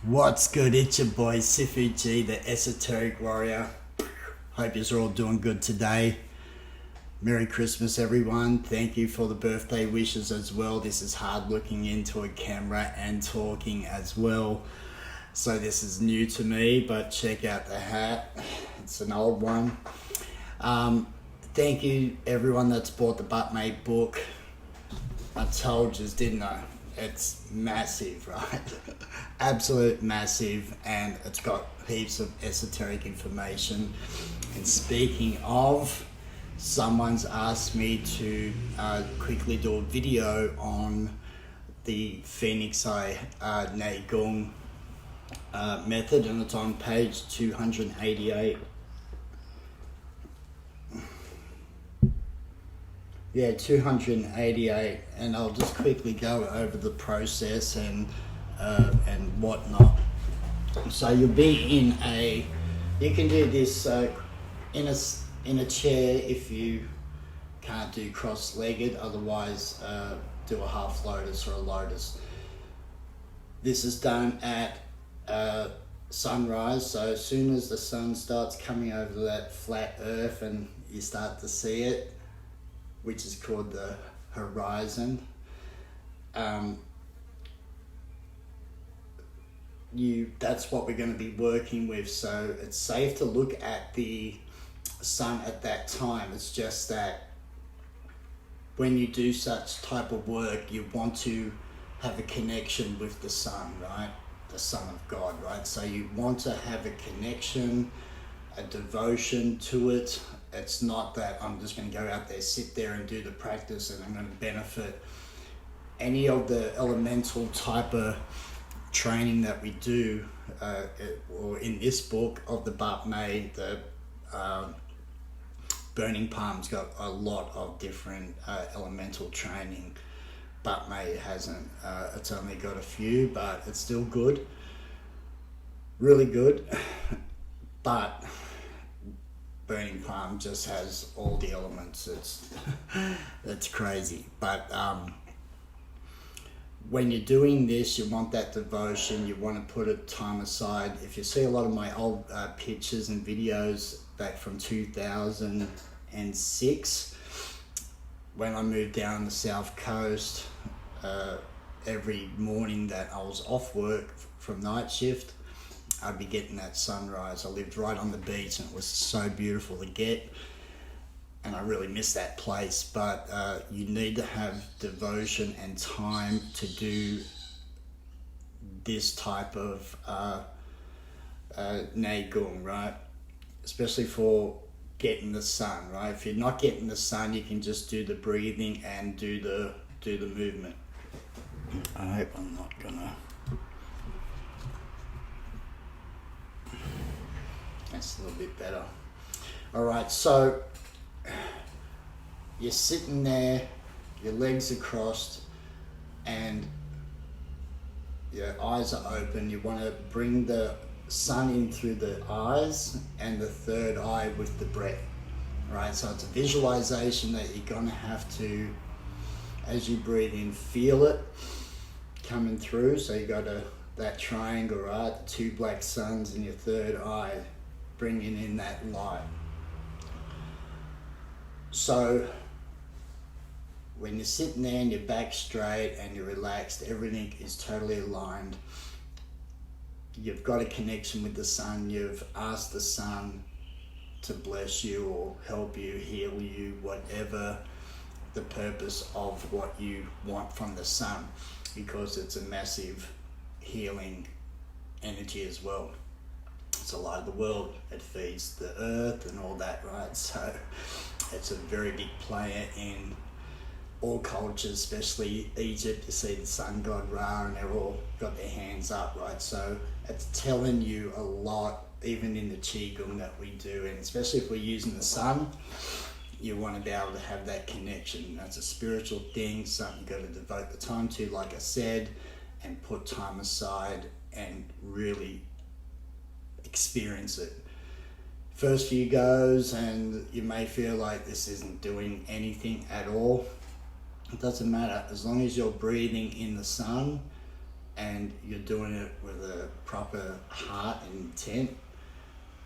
What's good? It's your boy Sifu G, the esoteric warrior. Hope you're all doing good today. Merry Christmas, everyone. Thank you for the birthday wishes as well. This is hard looking into a camera and talking as well. So this is new to me, but check out the hat. It's an old one. Thank you everyone that's bought the Bak Mei book. I told you, didn't I? It's massive, right? Absolute massive, and it's got heaps of esoteric information. And speaking of, someone's asked me to quickly do a video on the Phoenix Eye Hei Gong method, and it's on page 288. Yeah, 288, and I'll just quickly go over the process and whatnot. So you'll be you can do this in a chair if you can't do cross-legged. Otherwise, do a half lotus or a lotus. This is done at sunrise. So as soon as the sun starts coming over that flat earth and you start to see it, which is called the horizon, that's what we're going to be working with. So it's safe to look at the sun at that time. It's just that when you do such type of work, you want to have a connection with the sun, right? The Son of God, right? So you want to have a connection, a devotion to it. It's not that I'm just going to go out there, sit there and do the practice and I'm going to benefit. Any of the elemental type of training that we do, or in this book of the Bak Mei, the Burning Palm's got a lot of different elemental training. Bak Mei hasn't. It's only got a few, but it's still good. Really good. But Burning Palm just has all the elements. It's crazy. But when you're doing this, you want that devotion. You want to put a time aside. If you see a lot of my old pictures and videos back from 2006, when I moved down the south coast, every morning that I was off work from night shift, I'd be getting that sunrise. I lived right on the beach and it was so beautiful to get, and I really miss that place. But you need to have devotion and time to do this type of Hei Gong, right? Especially for getting the sun, right? If you're not getting the sun, you can just do the breathing and do the movement. I hope I'm not gonna. That's a little bit better. All right, so you're sitting there, your legs are crossed, and your eyes are open. You want to bring the sun in through the eyes and the third eye with the breath. Right, so it's a visualization that you're gonna have to, as you breathe in, feel it coming through. So you got that triangle, right? The two black suns in your third eye, bringing in that light. So when you're sitting there and your back straight and you're relaxed, everything is totally aligned. You've got a connection with the sun. You've asked the sun to bless you or help you, heal you, whatever the purpose of what you want from the sun, because it's a massive healing energy as well. It's a light of the world. It feeds the earth and all that, right? So it's a very big player in all cultures, especially Egypt. You see the sun god Ra and they're all got their hands up, right? So it's telling you a lot, even in the Qigong that we do, and especially if we're using the sun, you want to be able to have that connection. That's a spiritual thing, something you've got to devote the time to, like I said, and put time aside and really experience it. First few goes and you may feel like this isn't doing anything at all. It doesn't matter, as long as you're breathing in the sun and you're doing it with a proper heart and intent,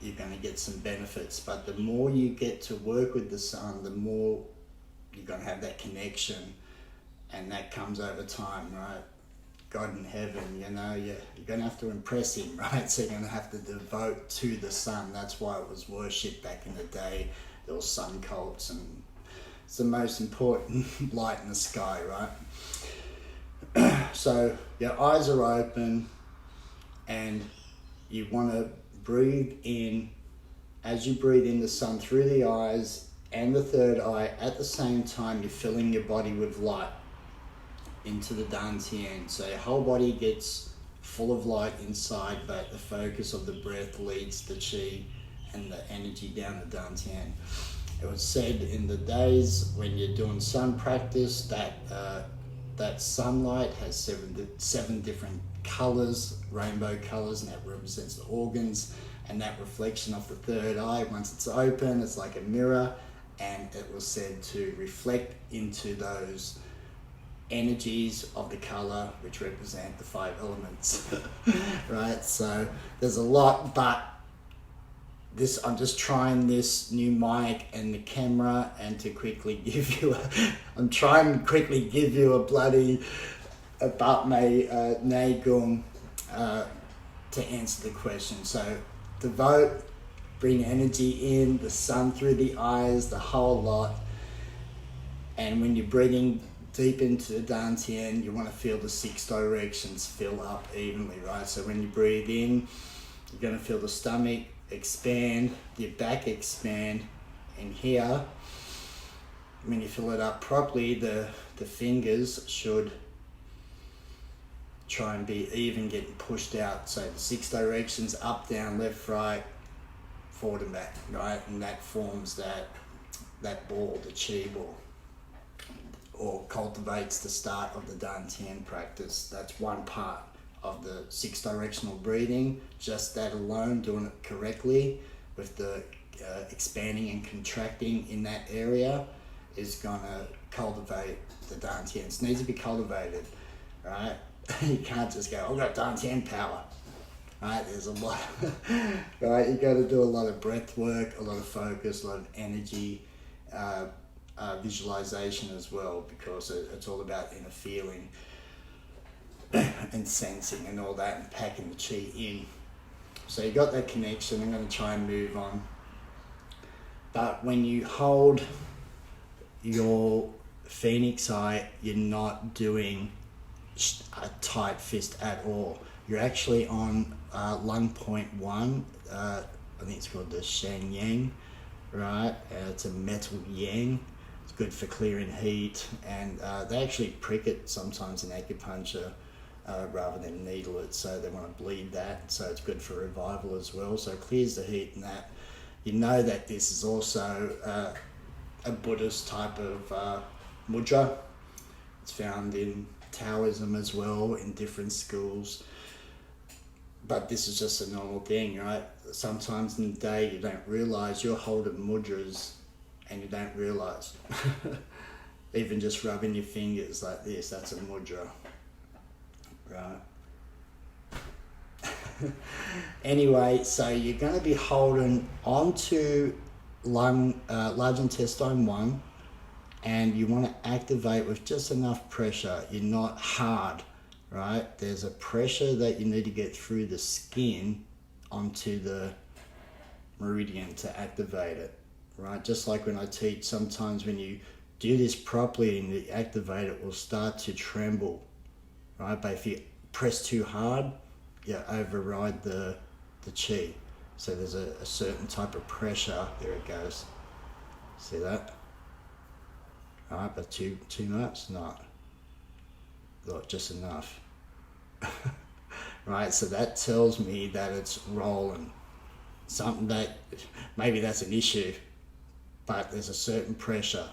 you're going to get some benefits. But the more you get to work with the sun, the more you're going to have that connection, and that comes over time, right? God in heaven, you know, you're going to have to impress him, right? So you're going to have to devote to the sun. That's why it was worshipped back in the day. There were sun cults, and it's the most important light in the sky, right? So your eyes are open, and you want to breathe in. As you breathe in the sun through the eyes and the third eye, at the same time you're filling your body with light into the dantian. So your whole body gets full of light inside, but the focus of the breath leads the chi and the energy down the dantian. It was said in the days when you're doing sun practice that that sunlight has seven different colors, rainbow colors, and that represents the organs. And that reflection of the third eye, once it's open, it's like a mirror, and it was said to reflect into those energies of the color, which represent the 5 elements. Right? So there's a lot, but I'm just trying this new mic and the camera, and to quickly give you I'm trying to quickly give you a Bak Mei Gong to answer the question. So devote, bring energy in, the sun through the eyes, the whole lot. And when you're breathing deep into the dantian, you want to feel the 6 directions fill up evenly, right? So when you breathe in, you're going to feel the stomach expand, your back expand, and here, when you fill it up properly, the fingers should try and be even, getting pushed out. So the 6 directions, up, down, left, right, forward and back, right? And that forms that ball, the chi ball, or cultivates the start of the dantian practice. That's one part of the 6 directional breathing. Just that alone, doing it correctly with the expanding and contracting in that area, is gonna cultivate the dantian. It needs to be cultivated, right? You can't just go, I've got dantian power, right? There's a lot, right? You got to do a lot of breath work, a lot of focus, a lot of energy, visualization as well, because it's all about inner feeling and sensing and all that, and packing the chi in. So you got that connection. I'm going to try and move on. But when you hold your phoenix eye, you're not doing a tight fist at all. You're actually on lung point 1. I think it's called the Shan Yang, right? It's a metal yang. It's good for clearing heat, and they actually prick it sometimes in acupuncture rather than needle it, so they want to bleed that, so it's good for revival as well. So it clears the heat and that. You know that this is also a Buddhist type of mudra. It's found in Taoism as well, in different schools. But this is just a normal thing, right? Sometimes in the day you don't realise you're holding mudras and you don't realise. Even just rubbing your fingers like this, that's a mudra, right? Anyway, so you're going to be holding onto large intestine 1, and you want to activate with just enough pressure. You're not hard, right? There's a pressure that you need to get through the skin onto the meridian to activate it, right? Just like when I teach, sometimes when you do this properly and you activate it, will start to tremble, right? But if you press too hard, you override the chi. So there's a certain type of pressure. There it goes. See that? All right, but too much? Not. Not just enough. Right, so that tells me that it's rolling. Something that, maybe that's an issue, but there's a certain pressure.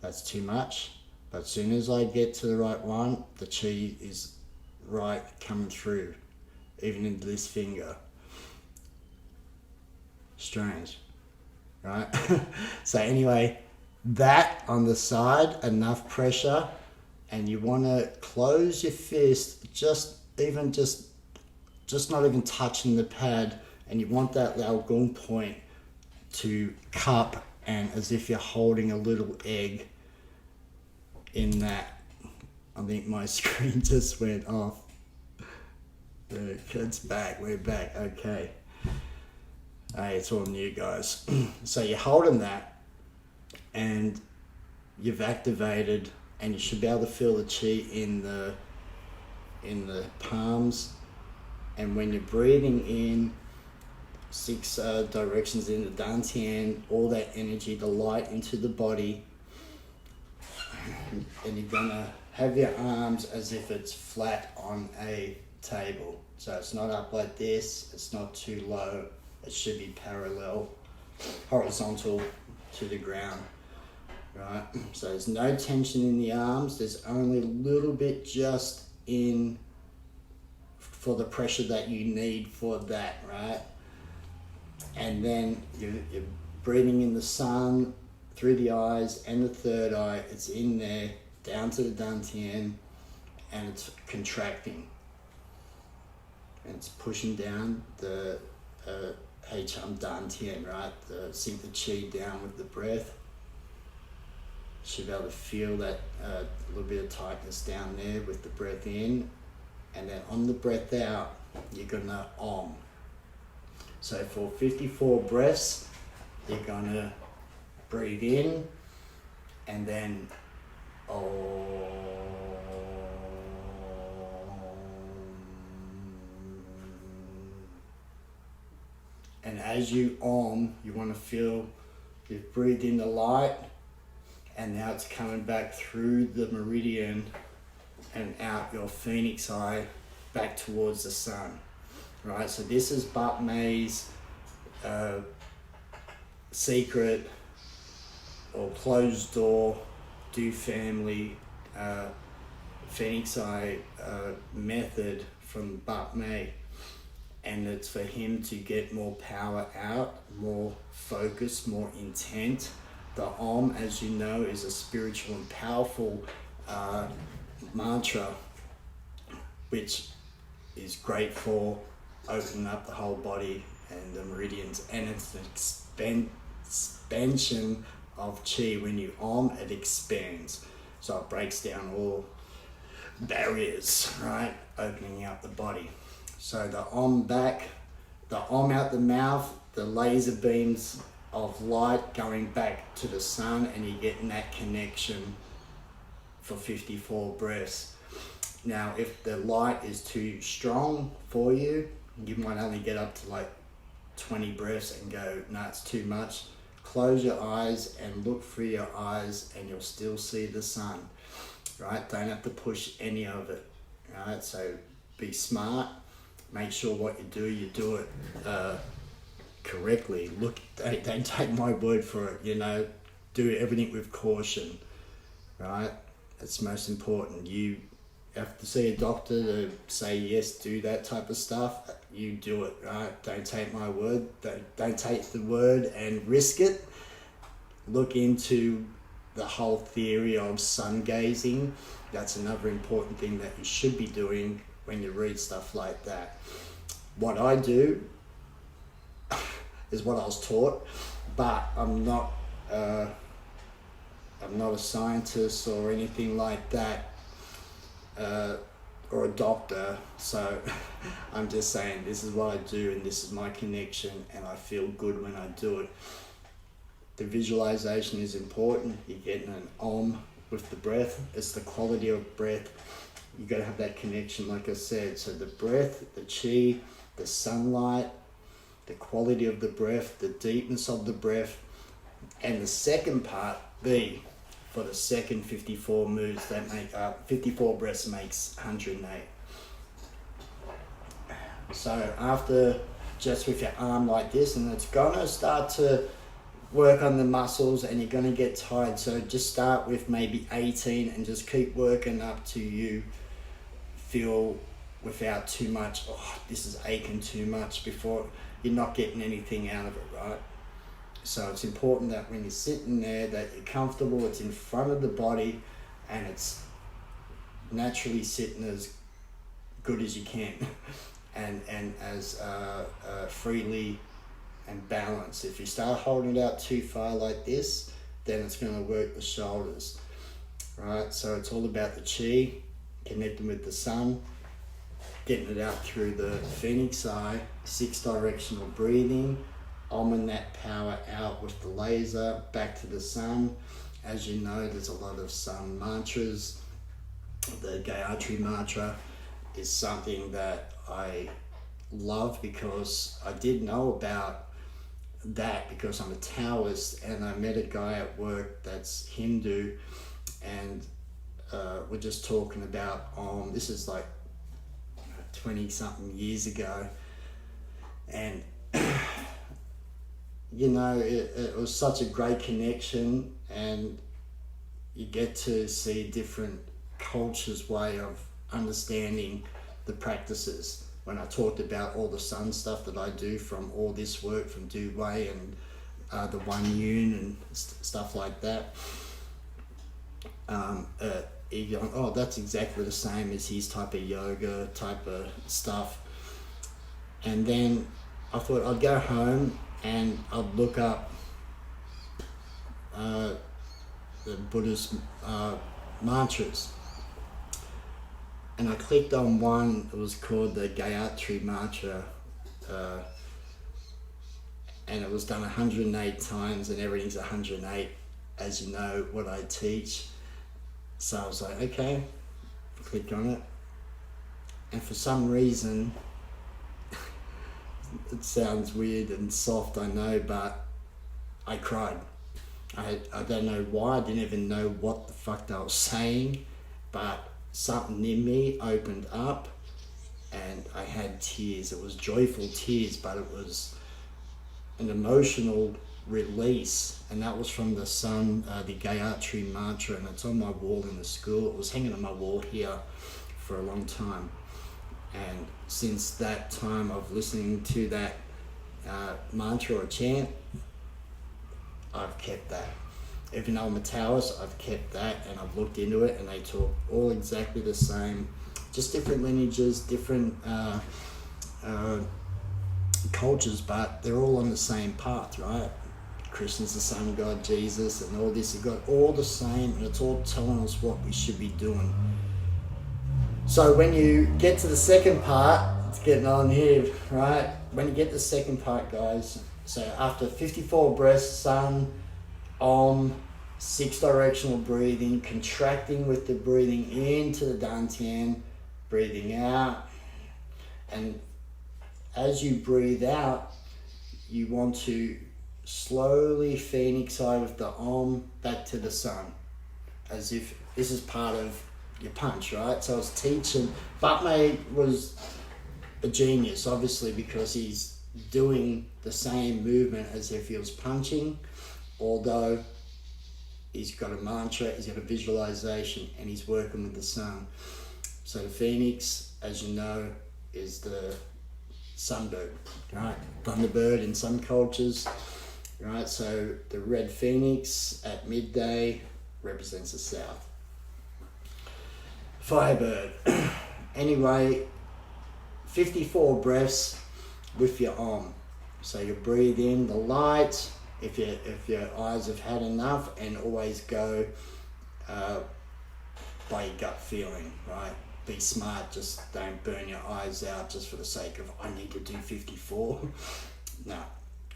That's too much. But as soon as I get to the right one, the chi is right coming through, even into this finger. Strange, right? So anyway, that on the side, enough pressure, and you want to close your fist just even just not even touching the pad, and you want that Hei Gong point to cup, and as if you're holding a little egg in that. I think my screen just went off. It's back, we're back, okay. Hey, it's all new, guys. So you're holding that, and you've activated, and you should be able to feel the chi in the palms. And when you're breathing in 6 directions in the dantian, all that energy, the light into the body, and you're gonna have your arms as if it's flat on a table. So it's not up like this, it's not too low, it should be parallel, horizontal to the ground, right? So there's no tension in the arms, there's only a little bit just in for the pressure that you need for that, right? And then you're breathing in the sun through the eyes and the third eye. It's in there, down to the dantian, and it's contracting. And it's pushing down the Hei Chum dantian, right? Sink the chi down with the breath. Should be able to feel that little bit of tightness down there with the breath in. And then on the breath out, you're gonna Om. So for 54 breaths, you're gonna breathe in, and then Om. And as you Om, you want to feel you've breathed in the light, and now it's coming back through the meridian and out your phoenix eye back towards the sun, right? So this is Bak Mei's secret or closed door do family phoenix eye method from Bak Mei, and it's for him to get more power out, more focus, more intent. The Om, as you know, is a spiritual and powerful mantra, which is great for opening up the whole body and the meridians, and it's an expansion of chi. When you Om, it expands, so it breaks down all barriers, right? Opening up the body. So the Om back, the Om out the mouth, the laser beams of light going back to the sun, and you're getting that connection for 54 breaths. Now, if the light is too strong for you, you might only get up to like 20 breaths and go, no, it's too much. Close your eyes and look through your eyes, and you'll still see the sun, right? Don't have to push any of it, right? So be smart. Make sure what you do it correctly. Look, don't take my word for it, you know. Do everything with caution, right? It's most important. You have to see a doctor to say, yes, do that type of stuff. You do it, right? Don't take my word. Don't take the word and risk it. Look into the whole theory of sun gazing. That's another important thing that you should be doing when you read stuff like that. What I do is what I was taught, but I'm not a scientist or anything like that, or a doctor. So I'm just saying this is what I do, and this is my connection, and I feel good when I do it. The visualization is important. You're getting an Om with the breath. It's the quality of breath. You got to have that connection, like I said. So the breath, the chi, the sunlight, the quality of the breath, the deepness of the breath, and the second part, B, for the second 54 moves that make up 54 breaths makes 108. So after, just with your arm like this, and it's gonna start to work on the muscles, and you're gonna get tired. So just start with maybe 18 and just keep working up to you feel without too much, oh, this is aching too much, before you're not getting anything out of it, right? So it's important that when you're sitting there that you're comfortable, it's in front of the body, and it's naturally sitting as good as you can, and as freely and balanced. If you start holding it out too far like this, then it's going to work the shoulders, right? So it's all about the chi, connecting with the sun, getting it out through the phoenix eye, 6 directional breathing, oming that power out with the laser back to the sun. As you know, there's a lot of sun mantras. The Gayatri mantra is something that I love because I did know about that because I'm a Taoist, and I met a guy at work that's Hindu, and we're just talking about this is like 20 something years ago, and you know, it was such a great connection, and you get to see different cultures' way of understanding the practices. When I talked about all the sun stuff that I do from all this work from Du Wei and the One Yun and stuff like that, he going, oh, that's exactly the same as his type of yoga type of stuff. And then I thought I'd go home and I'd look up the Buddhist mantras. And I clicked on one, it was called the Gayatri mantra, and it was done 108 times, and everything's 108, as you know, what I teach. So I was like, okay, click on it. And for some reason, it sounds weird and soft, I know, but I cried. I don't know why, I didn't even know what the fuck they were saying, but something in me opened up and I had tears. It was joyful tears, but it was an emotional release, and that was from the sun, the Gayatri mantra, and it's on my wall in the school. It was hanging on my wall here for a long time, and since that time of listening to that mantra or chant, I've kept that. Even though I'm a Taoist, I've kept that, and I've looked into it, and they talk all exactly the same, just different lineages, different cultures, but they're all on the same path, right? Krishna's the sun god, Jesus, and all this, you've got all the same, and it's all telling us what we should be doing. So when you get to the second part, it's getting on here, right? When you get to the second part, guys, so after 54 breaths, sun, Om, 6 directional breathing, contracting with the breathing into the dantian, breathing out, and as you breathe out, you want to slowly phoenix eye with the Om back to the sun, as if this is part of your punch, right? So I was teaching, Bak Mei was a genius, obviously, because he's doing the same movement as if he was punching, although he's got a mantra, he's got a visualization, and he's working with the sun. So the phoenix, as you know, is the sunbird, right? Thunderbird in some cultures, right? So the red phoenix at midday represents the south. Firebird. Anyway, 54 breaths with your Om. So you breathe in the light, if your eyes have had enough, and always go by your gut feeling, right? Be smart, just don't burn your eyes out just for the sake of, I need to do 54. No,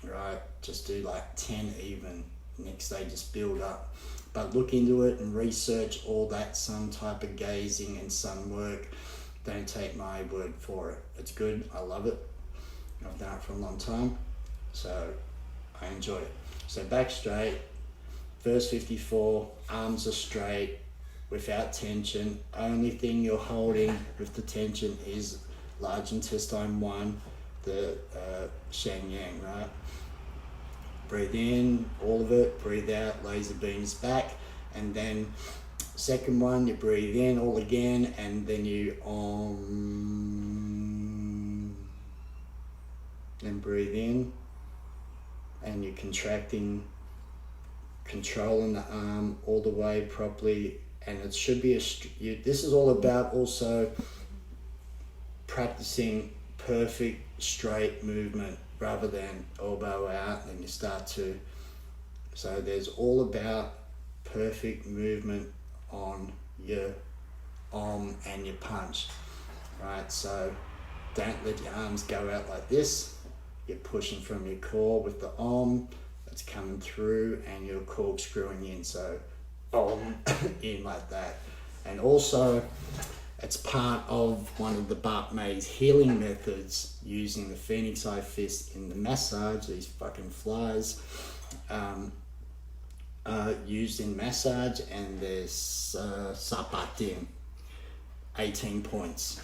right? Just do like 10 even. Next day, just build up. But look into it and research all that sun type of gazing and sun work. Don't take my word for it. It's good, I love it. I've done it for a long time, so I enjoy it. So back straight, verse 54, arms are straight, without tension. Only thing you're holding with the tension is large intestine 1, the Shen Yang, right? Breathe in, all of it, breathe out, laser beams back, and then second one, you breathe in all again, and then you and breathe in, and you're contracting, controlling the arm all the way properly, and it should be this is all about also practicing perfect straight movement rather than elbow out, and you start to, so there's all about perfect movement on your arm and your punch, right? So don't let your arms go out like this. You're pushing from your core with the arm that's coming through, and you're corkscrewing in, so in like that. And also it's part of one of the Bak Mei's healing methods, using the Phoenix Eye Fist in the massage. These fucking flies used in massage, and there's sapatim, 18 points,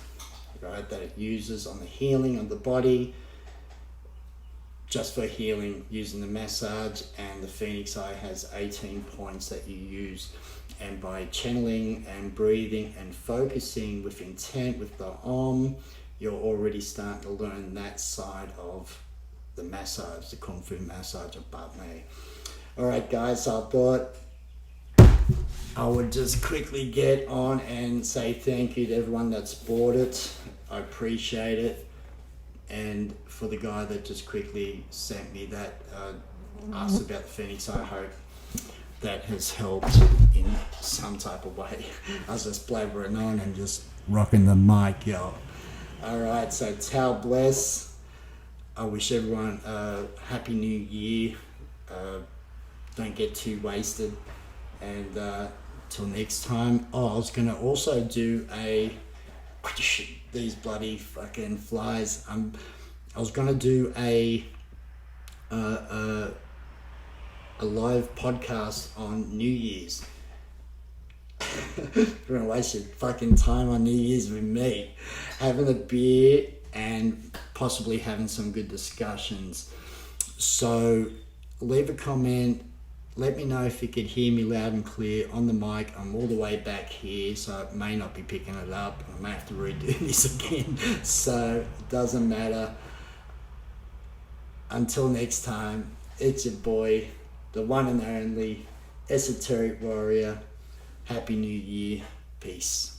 right, that it uses on the healing of the body, just for healing using the massage. And the Phoenix Eye has 18 points that you use, and by channeling and breathing and focusing with intent with the arm, you're already starting to learn that side of the massage, the Kung Fu massage of Bak Mei. Alright guys, so I thought I would just quickly get on and say thank you to everyone that's bought it. I appreciate it. And for the guy that just quickly sent me that, asked about the Phoenix Eye, I hope that has helped in some type of way. I was just blabbering on and just rocking the mic, yo. Alright, so Tao bless. I wish everyone a happy new year. Don't get too wasted. And till next time. Oh, I was going to also do these bloody fucking flies. I was going to do a live podcast on New Year's. You're going to waste your fucking time on New Year's with me. Having a beer and possibly having some good discussions. So leave a comment. Let me know if you could hear me loud and clear on the mic. I'm all the way back here, so it may not be picking it up. I may have to redo this again. So it doesn't matter. Until next time, it's your boy, the one and only Esoteric Warrior. Happy New Year. Peace.